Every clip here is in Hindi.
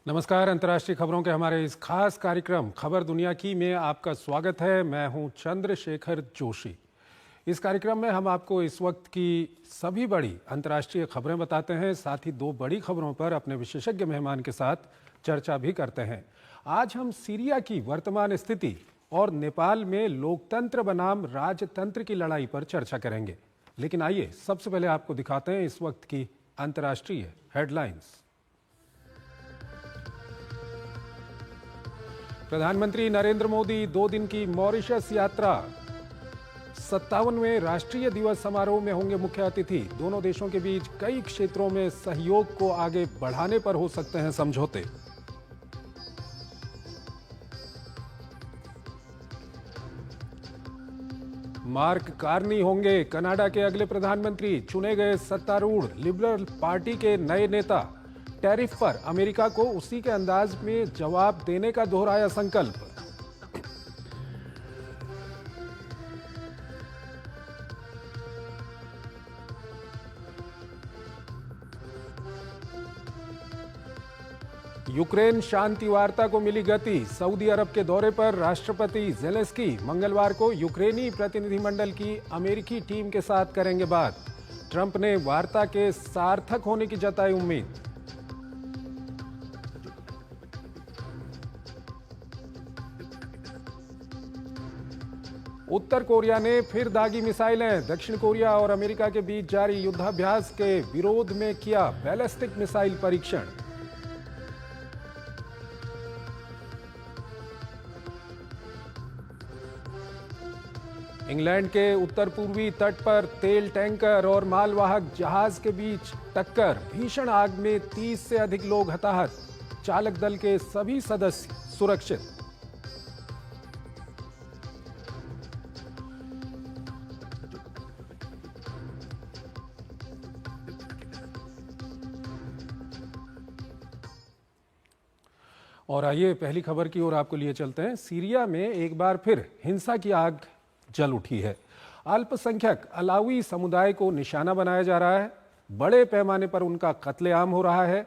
नमस्कार। अंतर्राष्ट्रीय खबरों के हमारे इस खास कार्यक्रम खबर दुनिया की में आपका स्वागत है। मैं हूं चंद्रशेखर जोशी। इस कार्यक्रम में हम आपको इस वक्त की सभी बड़ी अंतर्राष्ट्रीय खबरें बताते हैं, साथ ही दो बड़ी खबरों पर अपने विशेषज्ञ मेहमान के साथ चर्चा भी करते हैं। आज हम सीरिया की वर्तमान स्थिति और नेपाल में लोकतंत्र बनाम राजतंत्र की लड़ाई पर चर्चा करेंगे। लेकिन आइए सबसे पहले आपको दिखाते हैं इस वक्त की अंतर्राष्ट्रीय हेडलाइंस। प्रधानमंत्री नरेंद्र मोदी 2 दिन की मॉरिशस यात्रा। 57वें राष्ट्रीय दिवस समारोह में होंगे मुख्य अतिथि। दोनों देशों के बीच कई क्षेत्रों में सहयोग को आगे बढ़ाने पर हो सकते हैं समझौते। मार्क कार्नी होंगे कनाडा के अगले प्रधानमंत्री। चुने गए सत्तारूढ़ लिबरल पार्टी के नए नेता। टैरिफ पर अमेरिका को उसी के अंदाज में जवाब देने का दोहराया संकल्प। यूक्रेन शांति वार्ता को मिली गति। सऊदी अरब के दौरे पर राष्ट्रपति ज़ेलेंस्की मंगलवार को यूक्रेनी प्रतिनिधिमंडल की अमेरिकी टीम के साथ करेंगे बात। ट्रंप ने वार्ता के सार्थक होने की जताई उम्मीद। उत्तर कोरिया ने फिर दागी मिसाइलें। दक्षिण कोरिया और अमेरिका के बीच जारी युद्धाभ्यास के विरोध में किया बैलिस्टिक मिसाइल परीक्षण। इंग्लैंड के उत्तर पूर्वी तट पर तेल टैंकर और मालवाहक जहाज के बीच टक्कर। भीषण आग में 30 से अधिक लोग हताहत। चालक दल के सभी सदस्य सुरक्षित। और आइए पहली खबर की ओर आपको लिए चलते हैं। सीरिया में एक बार फिर हिंसा की आग जल उठी है। अल्पसंख्यक अलावी समुदाय को निशाना बनाया जा रहा है। बड़े पैमाने पर उनका कत्लेआम हो रहा है।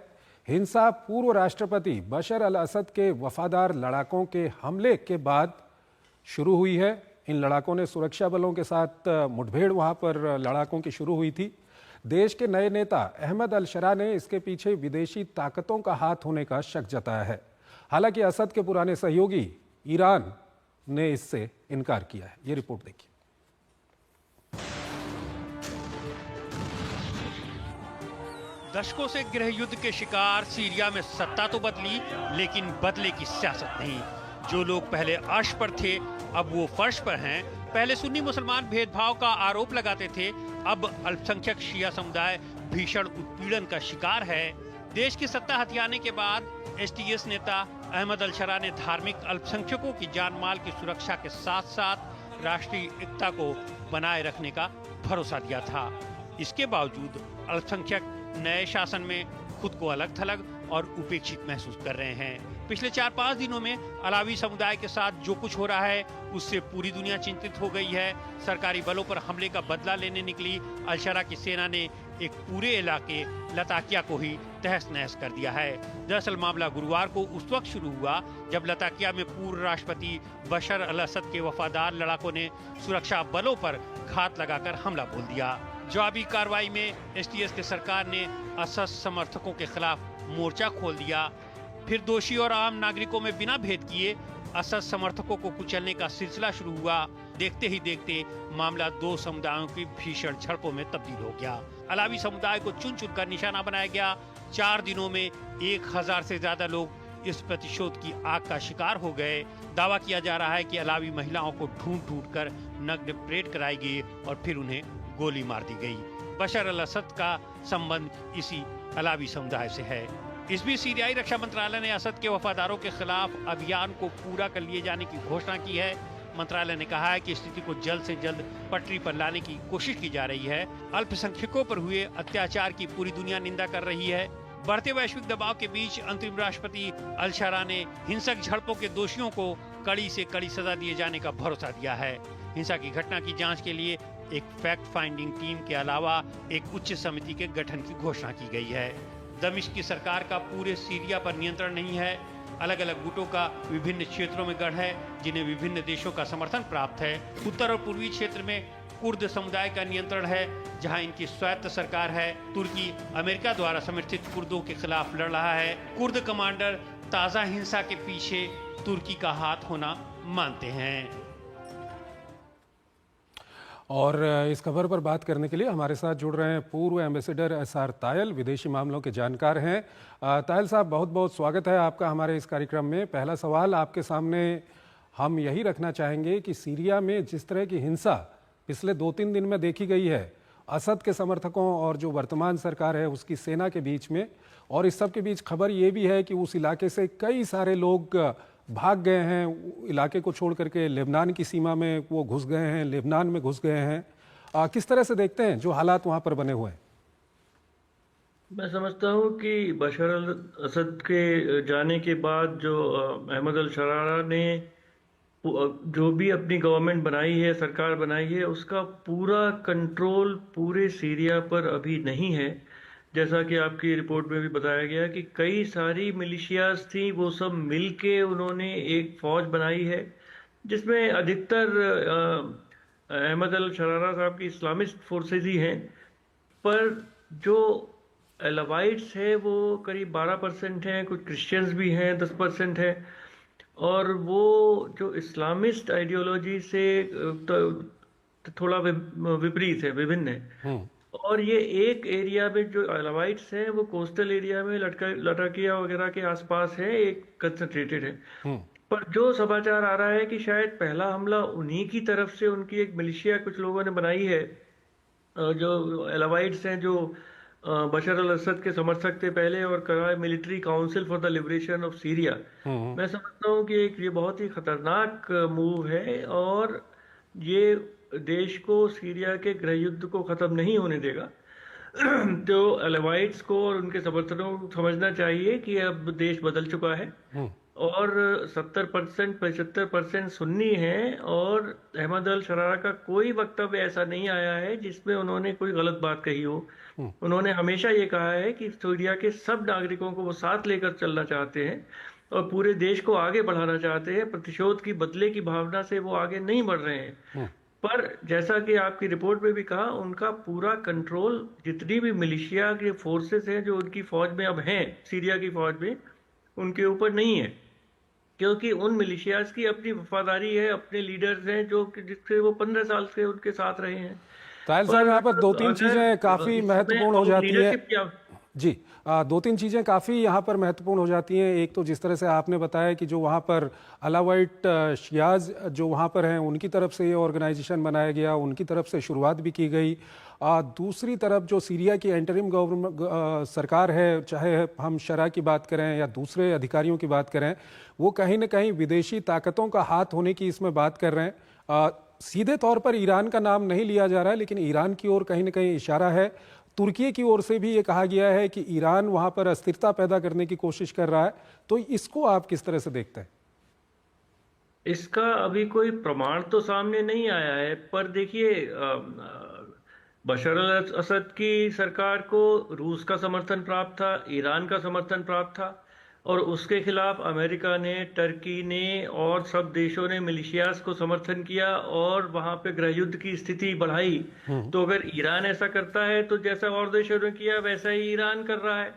हिंसा पूर्व राष्ट्रपति बशर अल असद के वफादार लड़ाकों के हमले के बाद शुरू हुई है। इन लड़ाकों ने सुरक्षा बलों के साथ मुठभेड़ वहां पर लड़ाकों की शुरू हुई थी। देश के नए नेता अहमद अल शरा ने इसके पीछे विदेशी ताकतों का हाथ होने का शक जताया है। हालांकि असद के पुराने सहयोगी ईरान ने इससे इनकार किया है। ये रिपोर्ट देखिए। दशकों से गृह युद्ध के शिकार सीरिया में सत्ता तो बदली, लेकिन बदले की सियासत नहीं। जो लोग पहले अर्श पर थे अब वो फर्श पर हैं। पहले सुन्नी मुसलमान भेदभाव का आरोप लगाते थे, अब अल्पसंख्यक शिया समुदाय भीषण उत्पीड़न का शिकार है। देश की सत्ता हथियाने के बाद एसटीएस नेता अहमद अल शरा ने धार्मिक अल्पसंख्यकों की जान माल की सुरक्षा के साथ साथ राष्ट्रीय एकता को बनाए रखने का भरोसा दिया था। इसके बावजूद अल्पसंख्यक नए शासन में खुद को अलग थलग और उपेक्षित महसूस कर रहे हैं। पिछले 4-5 दिनों में अलावी समुदाय के साथ जो कुछ हो रहा है उससे पूरी दुनिया चिंतित हो गई है। सरकारी बलों पर हमले का बदला लेने निकली अल शरा की सेना ने एक पूरे इलाके लताकिया को ही तहस नहस कर दिया है। दरअसल मामला गुरुवार को उस वक्त शुरू हुआ जब लताकिया में पूर्व राष्ट्रपति बशर अल असद के वफादार लड़ाकों ने सुरक्षा बलों पर घात लगाकर हमला बोल दिया। जवाबी कार्रवाई में एसटीएस की सरकार ने असद समर्थकों के खिलाफ मोर्चा खोल दिया। फिर दोषी और आम नागरिकों में बिना भेद किए असद समर्थकों को कुचलने का सिलसिला शुरू हुआ। देखते ही देखते मामला 2 समुदायों की भीषण झड़पों में तब्दील हो गया। अलावी समुदाय को चुन चुन कर निशाना बनाया गया। 4 दिनों में 1000 से ज्यादा लोग इस प्रतिशोध की आग का शिकार हो गए। दावा किया जा रहा है कि अलावी महिलाओं को ढूंढ कर नग्न परेड कराई गई और फिर उन्हें गोली मार दी गई। बशर अल असद का संबंध इसी अलावी समुदाय से है। इस बीच सीरियाई रक्षा मंत्रालय ने असद के वफादारों के खिलाफ अभियान को पूरा कर लिए जाने की घोषणा की है। मंत्रालय ने कहा है कि स्थिति को जल्द से जल्द पटरी पर लाने की कोशिश की जा रही है। अल्पसंख्यकों पर हुए अत्याचार की पूरी दुनिया निंदा कर रही है। बढ़ते वैश्विक दबाव के बीच अंतरिम राष्ट्रपति अल शरा ने हिंसक झड़पों के दोषियों को कड़ी से कड़ी सजा दिए जाने का भरोसा दिया है। हिंसा की घटना की जांच के लिए एक फैक्ट फाइंडिंग टीम के अलावा एक उच्च समिति के गठन की घोषणा की गई है। दमिश्क की सरकार का पूरे सीरिया पर नियंत्रण नहीं है। अलग अलग गुटों का विभिन्न क्षेत्रों में गढ़ है, जिन्हें विभिन्न देशों का समर्थन प्राप्त है। उत्तर और पूर्वी क्षेत्र में कुर्द समुदाय का नियंत्रण है, जहां इनकी स्वायत्त सरकार है। तुर्की अमेरिका द्वारा समर्थित कुर्दों के खिलाफ लड़ रहा है। कुर्द कमांडर ताजा हिंसा के पीछे तुर्की का हाथ होना मानते हैं। और इस खबर पर बात करने के लिए हमारे साथ जुड़ रहे हैं पूर्व एम्बेसडर एसआर तायल, विदेशी मामलों के जानकार हैं। तायल साहब, बहुत बहुत स्वागत है आपका हमारे इस कार्यक्रम में। पहला सवाल आपके सामने हम यही रखना चाहेंगे कि सीरिया में जिस तरह की हिंसा पिछले 2-3 दिन में देखी गई है असद के समर्थकों और जो वर्तमान सरकार है उसकी सेना के बीच में, और इस सब के बीच खबर ये भी है कि उस इलाके से कई सारे लोग भाग गए हैं, इलाके को छोड़ करके लेबनान की सीमा में वो घुस गए हैं, लेबनान में घुस गए हैं। किस तरह से देखते हैं जो हालात वहाँ पर बने हुए हैं? मैं समझता हूँ कि बशर अल असद के जाने के बाद जो अहमद अल शरारा ने जो भी अपनी गवर्नमेंट बनाई है, सरकार बनाई है, उसका पूरा कंट्रोल पूरे सीरिया पर अभी नहीं है। जैसा कि आपकी रिपोर्ट में भी बताया गया कि कई सारी मिलिशियाज थी, वो सब मिलके उन्होंने एक फौज बनाई है, जिसमें अधिकतर अहमद अल शरारा साहब की इस्लामिस्ट फोर्सेज ही हैं। पर जो एलावाइट्स है वो करीब 12% हैं, कुछ क्रिश्चियंस भी हैं 10% है, और वो जो इस्लामिस्ट आइडियोलॉजी से थोड़ा विपरीत है, विभिन्न है। और ये एक एरिया में जो अलावाइट्स हैं वो कोस्टल एरिया में लटाकिया वगैरह के आसपास है, एक कंसंट्रेटेड है। पर जो समाचार आ रहा है कि शायद पहला हमला उन्हीं की तरफ से, उनकी एक मिलिशिया कुछ लोगों ने बनाई है, जो अलावाइट्स हैं, जो बशर अल असद के समर्थक थे पहले, और करा है military council for the liberation of Syria. मैं समझता हूँ कि ये बहुत ही खतरनाक मूव है, और ये देश को, सीरिया के गृह युद्ध को खत्म नहीं होने देगा। तो अलावाइट्स को और उनके समर्थकों को समझना चाहिए कि अब देश बदल चुका है, और 70% 75% सुन्नी हैं, और अहमद अल शरारा का कोई वक्तव्य ऐसा नहीं आया है जिसमें उन्होंने कोई गलत बात कही हो। उन्होंने हमेशा ये कहा है कि सीरिया के सब नागरिकों को वो साथ लेकर चलना चाहते हैं और पूरे देश को आगे बढ़ाना चाहते हैं। प्रतिशोध की, बदले की भावना से वो आगे नहीं बढ़ रहे हैं। पर जैसा कि आपकी रिपोर्ट में भी कहा, उनका पूरा कंट्रोल, जितनी भी मिलिशिया के फोर्सेस हैं जो उनकी फौज में अब हैं, सीरिया की फौज में, उनके ऊपर नहीं है, क्योंकि उन मिलिशियाज की अपनी वफादारी है, अपने लीडर्स हैं जो जिससे वो 15 साल से उनके साथ रहे हैं। तायल साहब, यहाँ पर 2-3 चीजें काफी महत्वपूर्ण हो जाती है जी। 2-3 चीज़ें काफ़ी यहाँ पर महत्वपूर्ण हो जाती हैं। एक तो जिस तरह से आपने बताया कि जो वहाँ पर अलावाइट शियाज जो वहाँ पर हैं, उनकी तरफ से ये ऑर्गेनाइजेशन बनाया गया, उनकी तरफ से शुरुआत भी की गई। दूसरी तरफ जो सीरिया की एंटरिम गवर्नमेंट सरकार है, चाहे हम शरा की बात करें या दूसरे अधिकारियों की बात करें, वो कहीं ना कहीं विदेशी ताकतों का हाथ होने की इसमें बात कर रहे हैं। सीधे तौर पर ईरान का नाम नहीं लिया जा रहा है, लेकिन ईरान की ओर कहीं ना कहीं इशारा है। तुर्की की ओर से भी ये कहा गया है कि ईरान वहां पर अस्थिरता पैदा करने की कोशिश कर रहा है। तो इसको आप किस तरह से देखते हैं? इसका अभी कोई प्रमाण तो सामने नहीं आया है, पर देखिए, बशर अल असद की सरकार को रूस का समर्थन प्राप्त था, ईरान का समर्थन प्राप्त था, और उसके खिलाफ अमेरिका ने, टर्की ने और सब देशों ने मिलिशियाज को समर्थन किया और वहां पे गृह युद्ध की स्थिति बढ़ाई। तो अगर ईरान ऐसा करता है तो जैसा और देशों ने किया वैसा ही ईरान कर रहा है।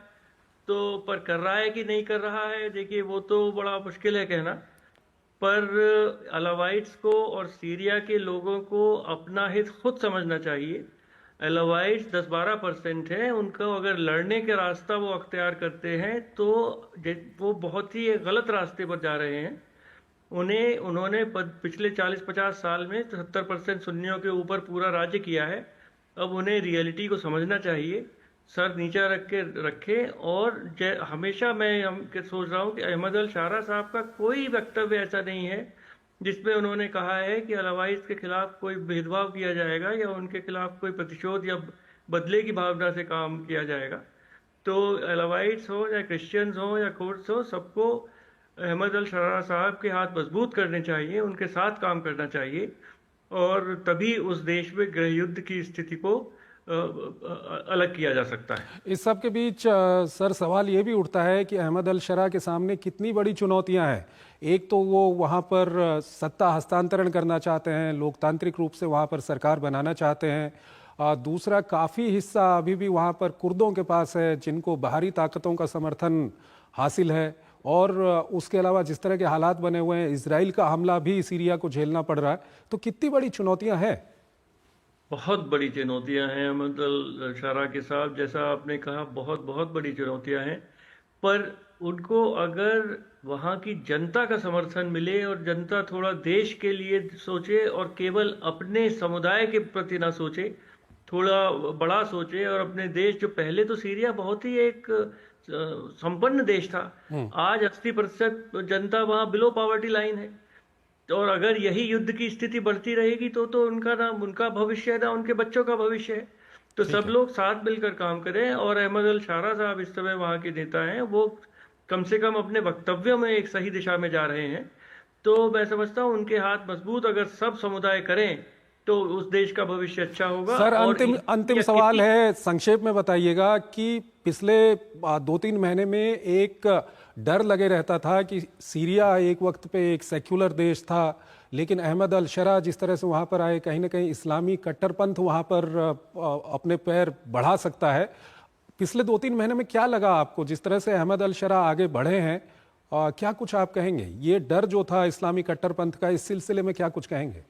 तो पर कर रहा है कि नहीं कर रहा है, देखिए वो तो बड़ा मुश्किल है कहना। पर अलावाइट्स को और सीरिया के लोगों को अपना हित खुद समझना चाहिए। अलावाइट्स 10-12% है, उनको अगर लड़ने के रास्ता वो अख्तियार करते हैं तो वो बहुत ही गलत रास्ते पर जा रहे हैं। उन्होंने पिछले 40-50 साल में 70% सुन्नियों के ऊपर पूरा राज्य किया है। अब उन्हें रियलिटी को समझना चाहिए, सर नीचा रखे। और हमेशा मैं सोच रहा हूँ कि अहमद अल शारा साहब का कोई वक्तव्य ऐसा नहीं है जिसमें उन्होंने कहा है कि अलावाइट्स के खिलाफ कोई भेदभाव किया जाएगा या उनके खिलाफ कोई प्रतिशोध या बदले की भावना से काम किया जाएगा। तो अलावाइट्स हो या क्रिश्चियंस हो या कुर्द्स हो, सबको अहमद अल शरारा साहब के हाथ मजबूत करने चाहिए, उनके साथ काम करना चाहिए, और तभी उस देश में गृह युद्ध की स्थिति को अलग किया जा सकता है। इस सब के बीच सर सवाल ये भी उठता है कि अहमद अल शरा के सामने कितनी बड़ी चुनौतियां हैं। एक तो वो वहां पर सत्ता हस्तांतरण करना चाहते हैं, लोकतांत्रिक रूप से वहां पर सरकार बनाना चाहते हैं। दूसरा, काफ़ी हिस्सा अभी भी वहां पर कुर्दों के पास है जिनको बाहरी ताकतों का समर्थन हासिल है। और उसके अलावा जिस तरह के हालात बने हुए हैं, इजराइल का हमला भी सीरिया को झेलना पड़ रहा है। तो कितनी बड़ी चुनौतियां हैं? बहुत बड़ी चुनौतियां हैं अहमद अल शरा के साथ, जैसा आपने कहा, बहुत बहुत बड़ी चुनौतियां हैं। पर उनको अगर वहाँ की जनता का समर्थन मिले और जनता थोड़ा देश के लिए सोचे और केवल अपने समुदाय के प्रति ना सोचे, थोड़ा बड़ा सोचे और अपने देश, जो पहले तो सीरिया बहुत ही एक संपन्न देश था, आज 80% जनता वहाँ बिलो पॉवर्टी लाइन है। और अगर यही युद्ध की स्थिति बढ़ती रहेगी तो उनका ना उनका भविष्य है ना उनके बच्चों का भविष्य है। तो सब लोग साथ मिलकर काम करें। और अहमद अल शरा साहब इस समय वहाँ के नेता हैं, वो कम से कम अपने वक्तव्यों में एक सही दिशा में जा रहे हैं। तो मैं समझता हूँ उनके हाथ मजबूत अगर सब समुदाय करें तो उस देश का भविष्य अच्छा होगा। सर, अंतिम सवाल है, संक्षेप में बताइएगा कि पिछले 2-3 महीने में एक डर लगे रहता था कि सीरिया एक वक्त पे एक सेक्युलर देश था, लेकिन अहमद अल शरा जिस तरह से वहाँ पर आए, कहीं ना कहीं इस्लामी कट्टरपंथ वहाँ पर अपने पैर बढ़ा सकता है। पिछले 2-3 महीने में क्या लगा आपको, जिस तरह से अहमद अल शरा आगे बढ़े हैं? क्या कुछ आप कहेंगे? ये डर जो था इस्लामी कट्टरपंथ का, इस सिलसिले में क्या कुछ कहेंगे?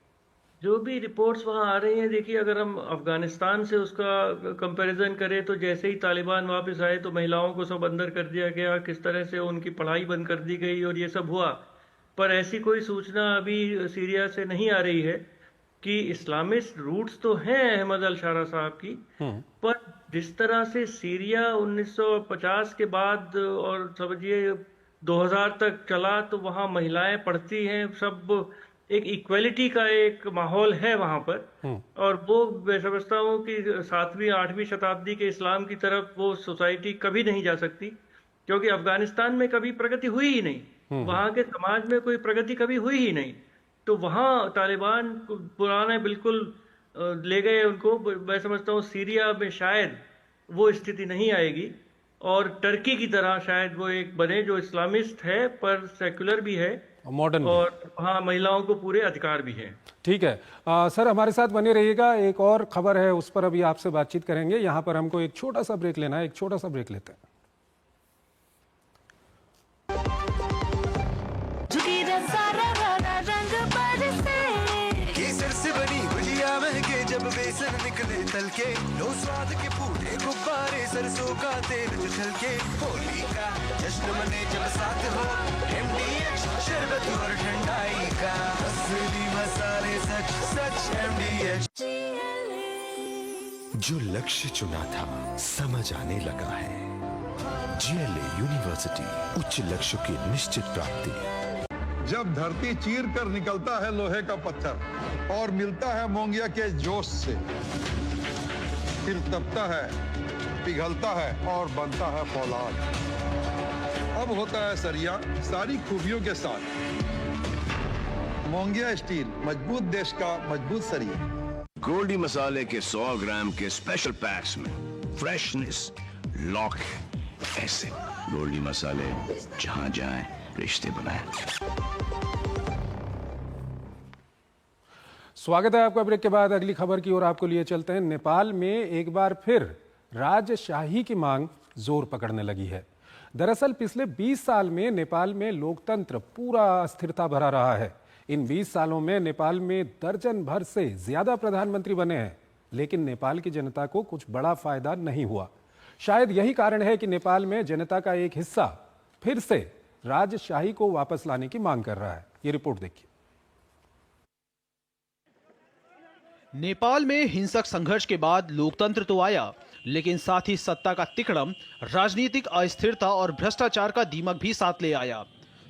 जो भी रिपोर्ट्स वहाँ आ रही हैं, देखिए, अगर हम अफगानिस्तान से उसका कंपैरिजन करें तो जैसे ही तालिबान वापस आए तो महिलाओं को सब अंदर कर दिया गया, किस तरह से उनकी पढ़ाई बंद कर दी गई और ये सब हुआ। पर ऐसी कोई सूचना अभी सीरिया से नहीं आ रही है कि इस्लामिस्ट रूट्स तो हैं अहमद अल शरा साहब की, पर जिस तरह से सीरिया 1950 के बाद और समझिए 2000 तक चला, तो वहाँ महिलाएं पढ़ती हैं, सब एक इक्वलिटी का एक माहौल है वहां पर। और वो मैं समझता हूँ कि 7वीं 8वीं शताब्दी के इस्लाम की तरफ वो सोसाइटी कभी नहीं जा सकती, क्योंकि अफगानिस्तान में कभी प्रगति हुई ही नहीं, वहां के समाज में कोई प्रगति कभी हुई ही नहीं। तो वहां तालिबान पुराने बिल्कुल ले गए उनको। मैं समझता हूँ सीरिया में शायद वो स्थिति नहीं आएगी और टर्की की तरह शायद वो एक बने जो इस्लामिस्ट है पर सेक्युलर भी है, मॉडर्न, और हाँ, महिलाओं को पूरे अधिकार भी हैं। ठीक है। सर, हमारे साथ बने रहिएगा, एक और खबर है उस पर अभी आपसे बातचीत करेंगे। यहाँ पर हमको एक छोटा सा ब्रेक लेना है, एक छोटा सा ब्रेक लेते हैं। जब बेसन निकले तल के, लो स्वाद के पूरे गुब्बारे, सरसों का तेल छलके, होली का जश्न मने जब साथ हो, MDH शरबत और ठंडाई का, असली मसाले सच सच MDH। जो लक्ष्य चुना था समझ आने लगा है। GLA यूनिवर्सिटी, उच्च लक्ष्य की निश्चित प्राप्ति। जब धरती चीर कर निकलता है लोहे का पत्थर और मिलता है मोंगिया के जोश से, फिर तपता है, पिघलता है और बनता है फौलाद। अब होता है सरिया सारी खूबियों के साथ। मोंगिया स्टील, मजबूत देश का मजबूत सरिया। गोल्डी मसाले के 100 ग्राम के स्पेशल पैक्स में फ्रेशनेस लॉक ऐसे। गोल्डी मसाले, जहां जाएं रिश्ते बनाएं। स्वागत है आपका ब्रेक के बाद। अगली खबर की ओर आपको लिए चलते हैं। नेपाल में एक बार फिर राजशाही की मांग जोर पकड़ने लगी है। दरअसल पिछले 20 साल में नेपाल में लोकतंत्र पूरा अस्थिरता भरा रहा है। इन 20 सालों में नेपाल में दर्जन भर से ज्यादा प्रधानमंत्री बने हैं, लेकिन नेपाल की जनता को कुछ बड़ा फायदा नहीं हुआ। शायद यही कारण है कि नेपाल में जनता का एक हिस्सा फिर से राजशाही को वापस लाने की मांग कर रहा है। ये रिपोर्ट देखिए। नेपाल में हिंसक संघर्ष के बाद लोकतंत्र तो आया, लेकिन साथ ही सत्ता का तिकड़म, राजनीतिक अस्थिरता और भ्रष्टाचार का दीमक भी साथ ले आया।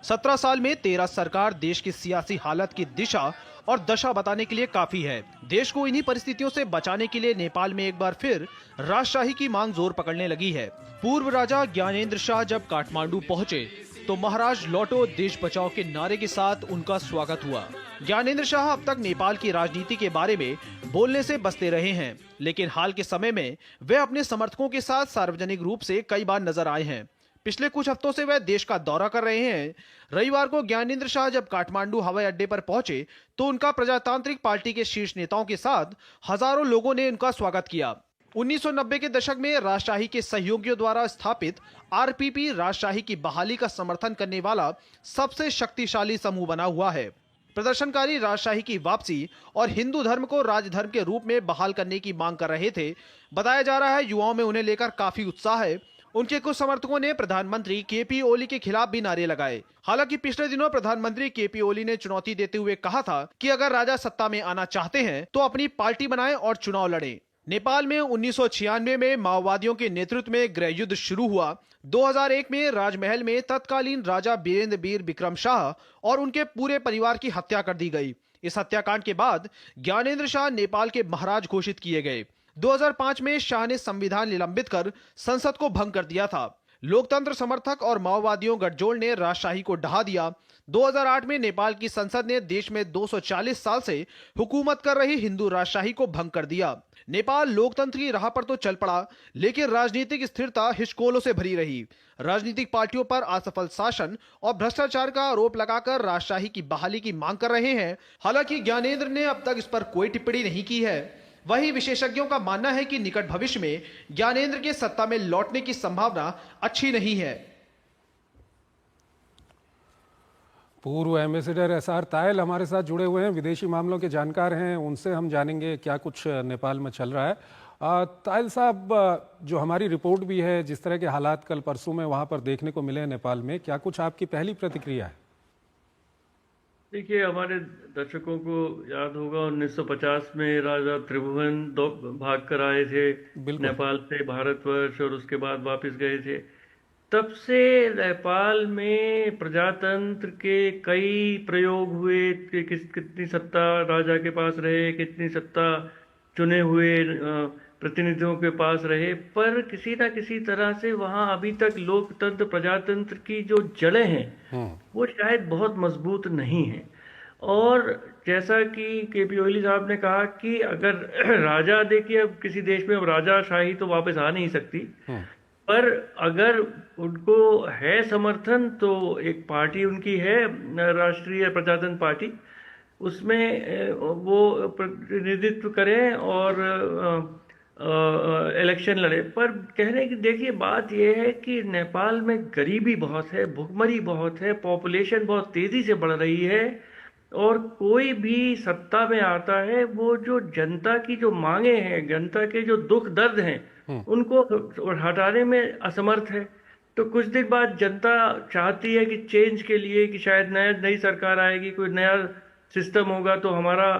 17 साल में 13 सरकार देश की सियासी हालत की दिशा और दशा बताने के लिए काफी है। देश को इन्हीं परिस्थितियों से बचाने के लिए नेपाल में एक बार फिर राजशाही की मांग जोर पकड़ने लगी है। पूर्व राजा ज्ञानेन्द्र शाह जब काठमांडू पहुंचे तो महाराज लौटो देश बचाओ के नारे के साथ उनका स्वागत हुआ। ज्ञानेंद्र शाह अब तक नेपाल की राजनीति के बारे में बोलने से बचते रहे हैं, लेकिन हाल के समय में वे अपने समर्थकों के साथ सार्वजनिक रूप से कई बार नजर आए हैं। पिछले कुछ हफ्तों से वह देश का दौरा कर रहे हैं। रविवार को ज्ञानेंद्र शाह जब काठमांडू हवाई अड्डे पर पहुंचे तो उनका प्रजातांत्रिक पार्टी के शीर्ष नेताओं के साथ हजारों लोगों ने उनका स्वागत किया। 1990 के दशक में राजशाही के सहयोगियों द्वारा स्थापित आरपीपी राजशाही की बहाली का समर्थन करने वाला सबसे शक्तिशाली समूह बना हुआ है। प्रदर्शनकारी राजशाही की वापसी और हिंदू धर्म को राजधर्म के रूप में बहाल करने की मांग कर रहे थे। बताया जा रहा है युवाओं में उन्हें लेकर काफी उत्साह है। उनके कुछ समर्थकों ने प्रधानमंत्री केपी ओली के खिलाफ भी नारे लगाए। हालांकि पिछले दिनों प्रधानमंत्री केपी ओली ने चुनौती देते हुए कहा था कि अगर राजा सत्ता में आना चाहते हैं तो अपनी पार्टी बनाएं और चुनाव लड़ें। नेपाल में 1996 में माओवादियों के नेतृत्व में गृह युद्ध शुरू हुआ। 2001 में राजमहल में तत्कालीन राजा बीरेंद्र वीर विक्रम शाह और उनके पूरे परिवार की हत्या कर दी गई। इस हत्याकांड के बाद ज्ञानेंद्र शाह नेपाल के महाराज घोषित किए गए। 2005 में शाह ने संविधान निलंबित कर संसद को भंग कर दिया था। लोकतंत्र समर्थक और माओवादियों गठजोड़ ने राजशाही को ढहा दिया। 2008 में नेपाल की संसद ने देश में 240 साल से हुकूमत कर रही हिंदू राजशाही को भंग कर दिया। नेपाल लोकतंत्र की राह पर तो चल पड़ा, लेकिन राजनीतिक स्थिरता हिचकोलों से भरी रही। राजनीतिक पार्टियों पर असफल शासन और भ्रष्टाचार का आरोप लगाकर राजशाही की बहाली की मांग कर रहे हैं। हालांकि ज्ञानेंद्र ने अब तक इस पर कोई टिप्पणी नहीं की है। वहीं विशेषज्ञों का मानना है कि निकट भविष्य में ज्ञानेंद्र के सत्ता में लौटने की संभावना अच्छी नहीं है। पूर्व एम्बेसडर एसआर तायल हमारे साथ जुड़े हुए हैं, विदेशी मामलों के जानकार हैं। उनसे हम जानेंगे क्या कुछ नेपाल में चल रहा है। तायल साहब, जो हमारी रिपोर्ट भी है, जिस तरह के हालात कल परसों में वहां पर देखने को मिले नेपाल में, क्या कुछ आपकी पहली प्रतिक्रिया है? देखिए, हमारे दर्शकों को याद होगा 1950 में राजा त्रिभुवन भाग कर आए थे नेपाल से भारतवर्ष और उसके बाद वापस गए थे। तब से नेपाल में प्रजातंत्र के कई प्रयोग हुए कि कितनी सत्ता राजा के पास रहे, कितनी सत्ता चुने हुए प्रतिनिधियों के पास रहे, पर किसी ना किसी तरह से वहाँ अभी तक लोकतंत्र प्रजातंत्र की जो जड़ें हैं वो शायद बहुत मजबूत नहीं है। और जैसा कि केपी ओली साहब ने कहा कि अगर राजा, देखिए अब किसी देश में अब राजाशाही तो वापस आ नहीं सकती, पर अगर उनको है समर्थन तो एक पार्टी उनकी है राष्ट्रीय प्रजातंत्र पार्टी, उसमें वो प्रतिनिधित्व करें और इलेक्शन लड़े। पर कहने की देखिए बात यह है कि नेपाल में गरीबी बहुत है, भुखमरी बहुत है, पॉपुलेशन बहुत तेजी से बढ़ रही है और कोई भी सत्ता में आता है वो जो जनता की जो मांगे हैं, जनता के जो दुख दर्द हैं उनको हटाने में असमर्थ है। तो कुछ दिन बाद जनता चाहती है कि चेंज के लिए कि शायद नई सरकार आएगी, कोई नया सिस्टम होगा तो हमारा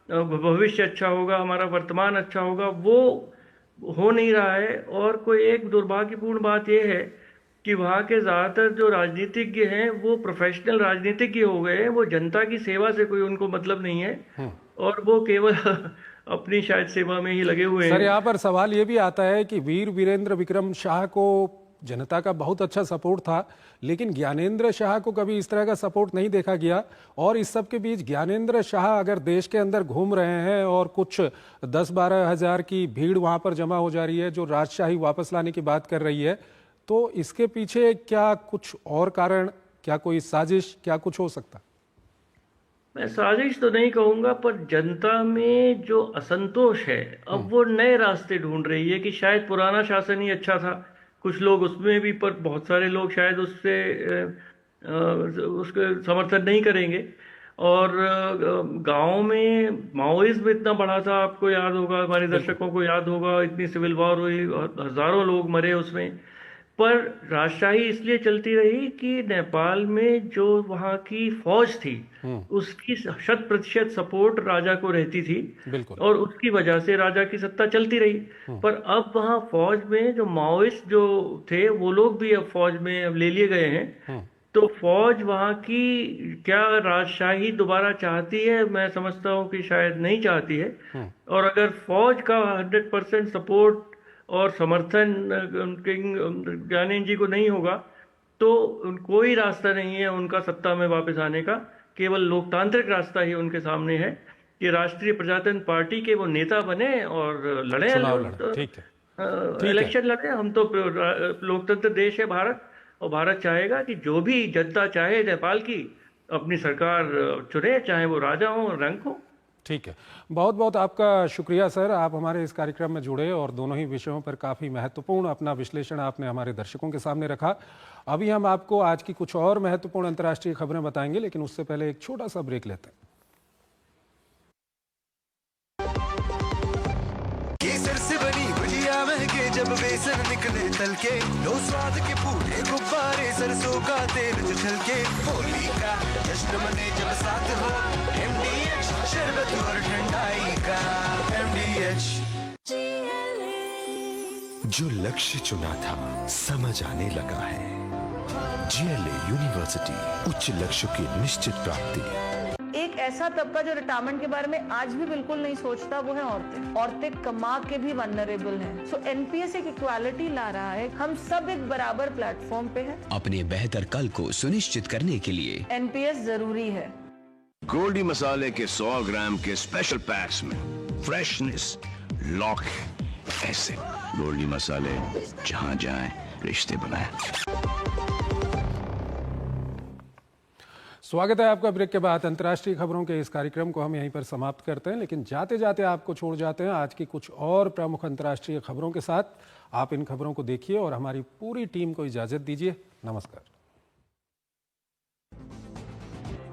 भविष्य अच्छा होगा, हमारा वर्तमान अच्छा होगा। वो हो नहीं रहा है। और कोई एक दुर्भाग्यपूर्ण बात यह है कि वहाँ के ज़्यादातर जो राजनीतिज्ञ हैं वो प्रोफेशनल राजनीतिज्ञ हो गए हैं। वो जनता की सेवा से कोई उनको मतलब नहीं है और वो केवल अपनी शायद सेवा में ही लगे हुए हैं। सर, यहाँ पर सवाल ये भी आता है कि वीर वीरेंद्र विक्रम शाह को जनता का बहुत अच्छा सपोर्ट था, लेकिन ज्ञानेंद्र शाह को कभी इस तरह का सपोर्ट नहीं देखा गया। और इस सब के बीच ज्ञानेंद्र शाह अगर देश के अंदर घूम रहे हैं और कुछ 10-12 हज़ार की भीड़ वहाँ पर जमा हो जा रही है जो राजशाही वापस लाने की बात कर रही है, तो इसके पीछे क्या कुछ और कारण, क्या कोई साजिश, क्या कुछ हो सकता? मैं साजिश तो नहीं कहूँगा, पर जनता में जो असंतोष है अब वो नए रास्ते ढूंढ रही है कि शायद पुराना शासन ही अच्छा था। कुछ लोग उसमें भी, पर बहुत सारे लोग शायद उसके समर्थन नहीं करेंगे। और गाँव में माओइज्म इतना बढ़ा था, आपको याद होगा, हमारे दर्शकों को याद होगा, इतनी सिविल वॉर हुई, हजारों लोग मरे उसमें। पर राजशाही इसलिए चलती रही कि नेपाल में जो वहाँ की फौज थी उसकी 100% सपोर्ट राजा को रहती थी और उसकी वजह से राजा की सत्ता चलती रही। पर अब वहाँ फौज में जो माओइस्ट जो थे वो लोग भी अब फौज में अब ले लिए गए हैं। तो फौज वहाँ की क्या राजशाही दोबारा चाहती है? मैं समझता हूँ कि शायद नहीं चाहती है। और अगर फौज का 100% सपोर्ट और समर्थन ज्ञानेंद्र जी को नहीं होगा तो कोई रास्ता नहीं है उनका सत्ता में वापस आने का। केवल लोकतांत्रिक रास्ता ही उनके सामने है कि राष्ट्रीय प्रजातंत्र पार्टी के वो नेता बने और लड़े ठीक है, इलेक्शन लड़े। हम तो लोकतंत्र देश है भारत, और भारत चाहेगा कि जो भी जनता चाहे नेपाल की अपनी सरकार चुने, चाहे वो राजा हो रंक हो। ठीक है, बहुत बहुत आपका शुक्रिया सर, आप हमारे इस कार्यक्रम में जुड़े और दोनों ही विषयों पर काफ़ी महत्वपूर्ण अपना विश्लेषण आपने हमारे दर्शकों के सामने रखा। अभी हम आपको आज की कुछ और महत्वपूर्ण अंतर्राष्ट्रीय खबरें बताएंगे, लेकिन उससे पहले एक छोटा सा ब्रेक लेते हैं। केसर से बनी भुजिया महके जब बेसन निकले तल के, लो स्वाद के पूरे गुब्बारे सरसों का तेल जो छलके, होली का जश्न मने जब साथ हो, MDH शरबत और ठंडाई का MDH। जो लक्ष्य चुना था समझ आने लगा है। GLA यूनिवर्सिटी, उच्च लक्ष्य की निश्चित प्राप्ति। एक ऐसा तबका जो रिटायरमेंट के बारे में आज भी बिल्कुल नहीं सोचता, वो है औरतें। औरतें कमा के भी वल्नरेबल हैं। सो NPS एक इक्वालिटी ला रहा है, हम सब एक बराबर प्लेटफॉर्म पे हैं। अपने बेहतर कल को सुनिश्चित करने के लिए NPS जरूरी है। गोल्डी मसाले के 100 ग्राम के स्पेशल पैक्स में फ्रेशनेस, लॉक, ऐसे गोल्डी मसाले जहां जाएं रिश्ते बनाएं। स्वागत है आपका ब्रेक के बाद। अंतर्राष्ट्रीय खबरों के इस कार्यक्रम को हम यहीं पर समाप्त करते हैं, लेकिन जाते जाते आपको छोड़ जाते हैं आज की कुछ और प्रमुख अंतर्राष्ट्रीय खबरों के साथ। आप इन खबरों को देखिए और हमारी पूरी टीम को इजाजत दीजिए। नमस्कार।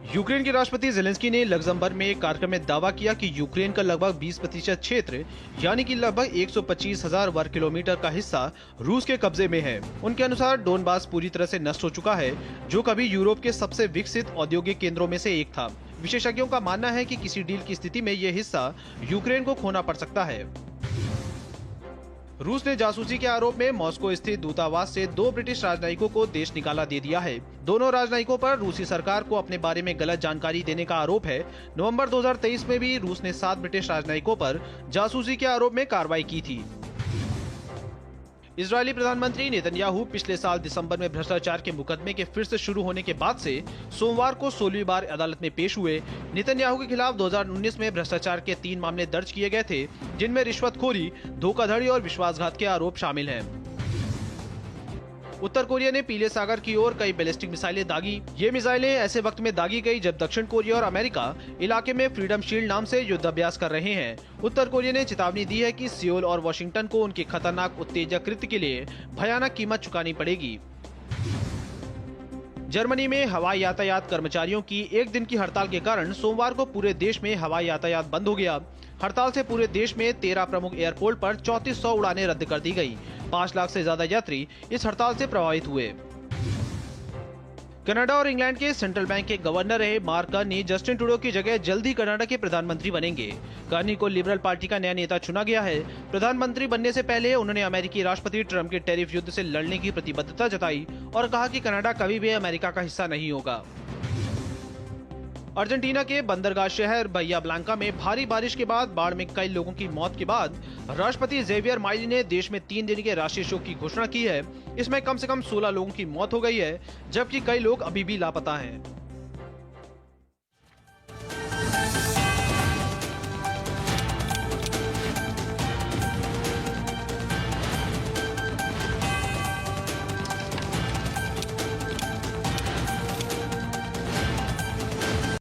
यूक्रेन के राष्ट्रपति जेलेंस्की ने लग्जमबर्ग में एक कार्यक्रम में दावा किया कि यूक्रेन का लगभग 20% क्षेत्र यानी कि लगभग 125,000 वर्ग किलोमीटर का हिस्सा रूस के कब्जे में है। उनके अनुसार डोनबास पूरी तरह से नष्ट हो चुका है, जो कभी यूरोप के सबसे विकसित औद्योगिक केंद्रों में से एक था। विशेषज्ञों का मानना है कि किसी डील की स्थिति में यह हिस्सा यूक्रेन को खोना पड़ सकता है। रूस ने जासूसी के आरोप में मॉस्को स्थित दूतावास से 2 ब्रिटिश राजनयिकों को देश निकाला दे दिया है। दोनों राजनयिकों पर रूसी सरकार को अपने बारे में गलत जानकारी देने का आरोप है। नवंबर 2023 में भी रूस ने 7 ब्रिटिश राजनयिकों पर जासूसी के आरोप में कार्रवाई की थी। इजरायली प्रधानमंत्री नेतन्याहू पिछले साल दिसंबर में भ्रष्टाचार के मुकदमे के फिर से शुरू होने के बाद से सोमवार को 16वीं बार अदालत में पेश हुए। नेतन्याहू के खिलाफ 2019 में भ्रष्टाचार के 3 मामले दर्ज किए गए थे, जिनमें रिश्वतखोरी, धोखाधड़ी और विश्वासघात के आरोप शामिल हैं। उत्तर कोरिया ने पीले सागर की ओर कई बैलिस्टिक मिसाइलें दागी। ये मिसाइलें ऐसे वक्त में दागी गई जब दक्षिण कोरिया और अमेरिका इलाके में फ्रीडम शील्ड नाम से युद्धाभ्यास कर रहे हैं। उत्तर कोरिया ने चेतावनी दी है कि सियोल और वॉशिंगटन को उनके खतरनाक उत्तेजक कृत्य के लिए भयानक कीमत चुकानी पड़ेगी। जर्मनी में हवाई यातायात कर्मचारियों की 1 दिन की हड़ताल के कारण सोमवार को पूरे देश में हवाई यातायात बंद हो गया। हड़ताल से पूरे देश में 13 प्रमुख एयरपोर्ट पर 3400 उड़ानें रद्द कर दी गई। 5 लाख से ज्यादा यात्री इस हड़ताल से प्रभावित हुए। कनाडा और इंग्लैंड के सेंट्रल बैंक के गवर्नर रहे मार्क कार्नी जस्टिन ट्रूडो की जगह जल्द ही कनाडा के प्रधानमंत्री बनेंगे। कार्नी को लिबरल पार्टी का नया नेता चुना गया है। प्रधानमंत्री बनने से पहले उन्होंने अमेरिकी राष्ट्रपति ट्रंप के टैरिफ युद्ध से लड़ने की प्रतिबद्धता जताई और कहा कि कनाडा कभी भी अमेरिका का हिस्सा नहीं होगा। अर्जेंटीना के बंदरगाह शहर बाहिया ब्लांका में भारी बारिश के बाद बाढ़ में कई लोगों की मौत के बाद राष्ट्रपति जेवियर माइली ने देश में 3 दिन के राष्ट्रीय शोक की घोषणा की है। इसमें कम से कम 16 लोगों की मौत हो गई है, जबकि कई लोग अभी भी लापता हैं।